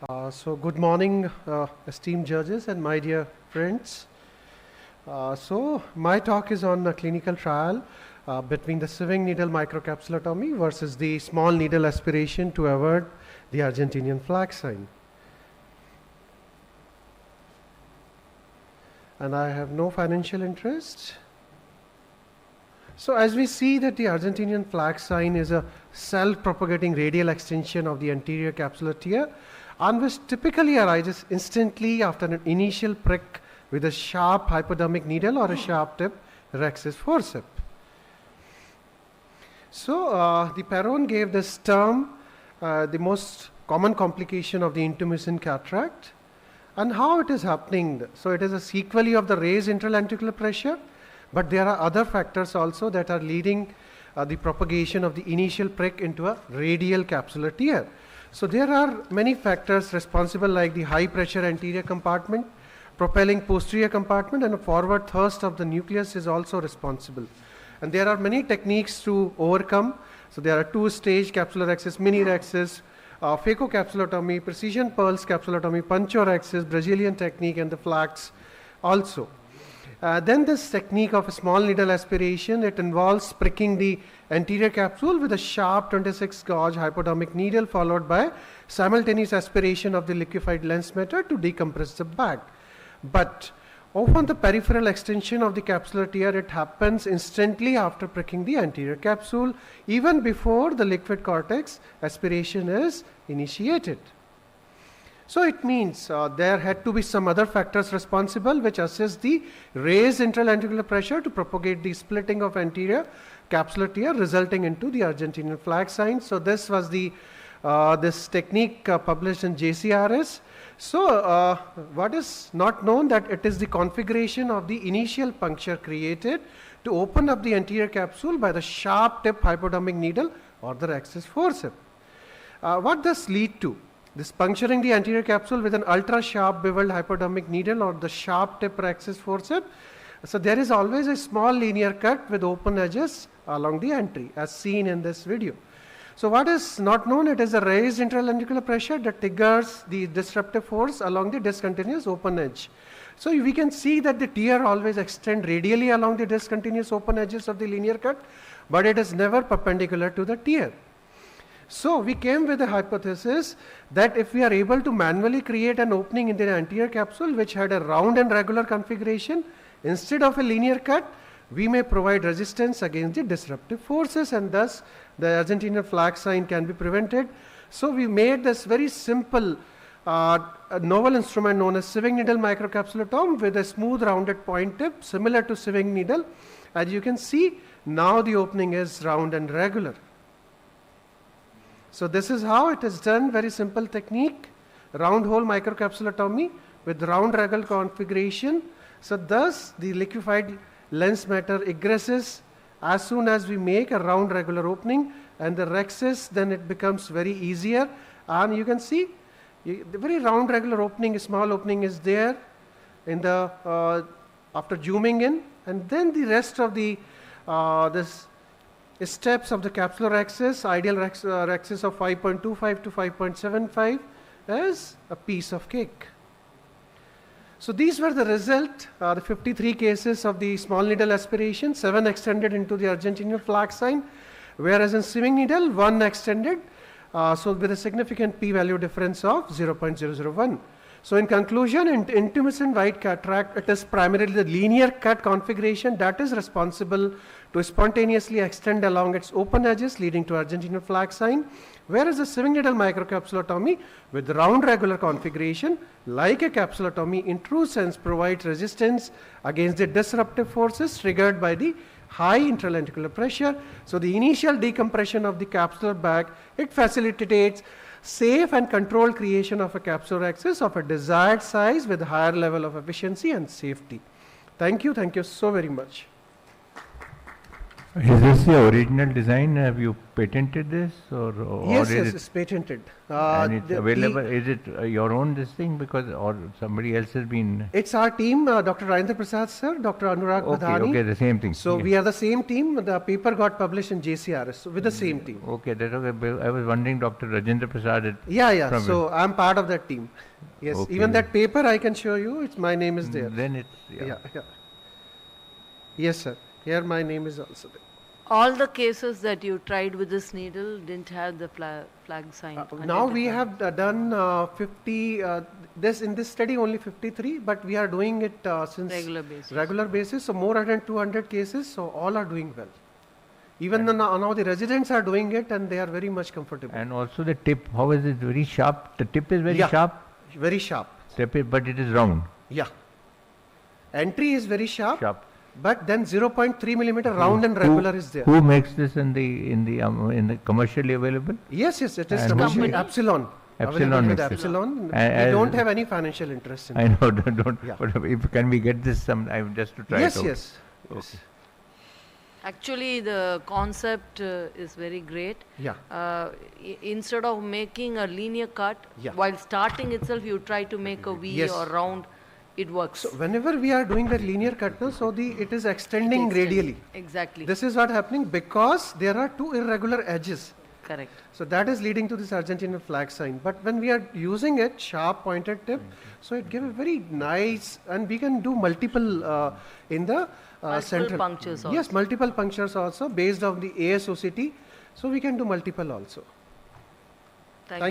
So good morning, esteemed judges and my dear friends. So my talk is on a clinical trial between the Sewingneedle microcapsulotomy versus the small needle aspiration to avoid the Argentinian flag sign. And I have no financial interest. So as we see that the Argentinian flag sign is a self-propagating radial extension of the anterior capsular tear, and which typically arises instantly after an initial prick with a sharp hypodermic needle or a sharp tip rexis forceps. So the Perron gave this term the most common complication of the intumescent cataract, and how it is happening. So it is a sequelae of the raised intralenticular pressure, but there are other factors also that are leading the propagation of the initial prick into a radial capsular tear. So there are many factors responsible, like the high pressure anterior compartment, propelling posterior compartment, and a forward thrust of the nucleus is also responsible. And there are many techniques to overcome. So there are two-stage capsulorhexis, mini-rhexis, phaco-capsulotomy, precision pulse capsulotomy, puncho-rhexis, Brazilian technique, and the flax also. Then this technique of a small needle aspiration, it involves pricking the anterior capsule with a sharp 26 gauge hypodermic needle, followed by simultaneous aspiration of the liquefied lens matter to decompress the bag. But often the peripheral extension of the capsular tear, it happens instantly after pricking the anterior capsule, even before the liquid cortex aspiration is initiated. So it means there had to be some other factors responsible which assist the raised intralenticular pressure to propagate the splitting of anterior capsular tear, resulting into the Argentinian flag sign. So this was the this technique published in JCRS. So what is not known, that it is the configuration of the initial puncture created to open up the anterior capsule by the sharp tip hypodermic needle or the rhexis forceps. What does lead to? This puncturing the anterior capsule with an ultra sharp beveled hypodermic needle or the sharp tip rhexis forceps. So there is always a small linear cut with open edges along the entry, as seen in this video. So what is not known, it is a raised intralenticular pressure that triggers the disruptive force along the discontinuous open edge. So we can see that the tear always extends radially along the discontinuous open edges of the linear cut, but it is never perpendicular to the tear. So we came with a hypothesis that if we are able to manually create an opening in the anterior capsule which had a round and regular configuration instead of a linear cut, we may provide resistance against the disruptive forces, and thus the Argentinian flag sign can be prevented. So we made this very simple novel instrument known as Sewingneedle microcapsulotomy with a smooth rounded point tip similar to Sewingneedle. As you can see, now the opening is round and regular. So this is how it is done, very simple technique, round hole microcapsulotomy with round regular configuration. So thus the liquefied lens matter egresses as soon as we make a round regular opening, and the rhexis, then it becomes very easier. And you can see the very round regular opening, a small opening is there in the after zooming in, and then the rest of the this steps of the capsular rhexis, ideal rhexis of 5.25 to 5.75 as a piece of cake. So these were the result, the 53 cases of the small needle aspiration, 7 extended into the Argentinian flag sign, whereas in Sewingneedle 1 extended, so with a significant p-value difference of 0.001. So in conclusion, in intumescent white cataract, it is primarily the linear cut configuration that is responsible to spontaneously extend along its open edges, leading to Argentinian flag sign, whereas the Sewingneedle microcapsulotomy with round regular configuration, like a capsulotomy, in true sense provides resistance against the disruptive forces triggered by the high intralenticular pressure. So the initial decompression of the capsular bag, it facilitates safe and controlled creation of a capsular rhexis of a desired size with higher level of efficiency and safety. Thank you so very much. Is this the original design? Have you patented this, or Yes, is yes, it, it's patented. and it's available? Is it your own this thing, because or somebody else has been? It's our team, Dr. Rajendra Prasad sir, Dr. Anurag Okay, Badhani. okay, the same thing. So Yeah. we are the same team. The paper got published in JCRS, so with the same team. Okay, that's okay. But I was wondering, Dr. Rajendra Prasad. Yeah, yeah. From So I'm part of that team. Yes, Okay. even that paper I can show you. It's my name is there. Then it's Yeah, yeah. Yes, sir. Here my name is also there. All the cases that you tried with this needle didn't have the flag sign. Now we have done 50. In this study only 53, but we are doing it since regular basis. So more than 200 cases. So all are doing well. Even now the residents are doing it, and they are very much comfortable. And also the tip. How is it? Very sharp. The tip is very Yeah. sharp. Very sharp. Tip is, but it is round. Yeah. Entry is very sharp. Sharp. But then 0.3 millimeter round and regular is there. Who makes this in the commercially available? Yes, yes, it is And commercially. company? Epsilon. Epsilon Available with makes it. Epsilon. And We don't have any financial interest in I it. know, don't. Yeah. But if can we get this some? Just to try Yes, it out. yes. Yes. Actually, the concept is very great. Yeah. Instead of making a linear cut, Yeah. while starting itself, you try to make a V Yes. or round. It works. So whenever we are doing that linear cut, no, so it is extending radially. Exactly. This is what happening because there are two irregular edges. Correct. So that is leading to this Argentinian flag sign. But when we are using it, sharp pointed tip, so it gives a very nice, and we can do multiple in the Multiple central. punctures Yes, also. multiple punctures also based on the AIOS2025. So we can do multiple also. Thank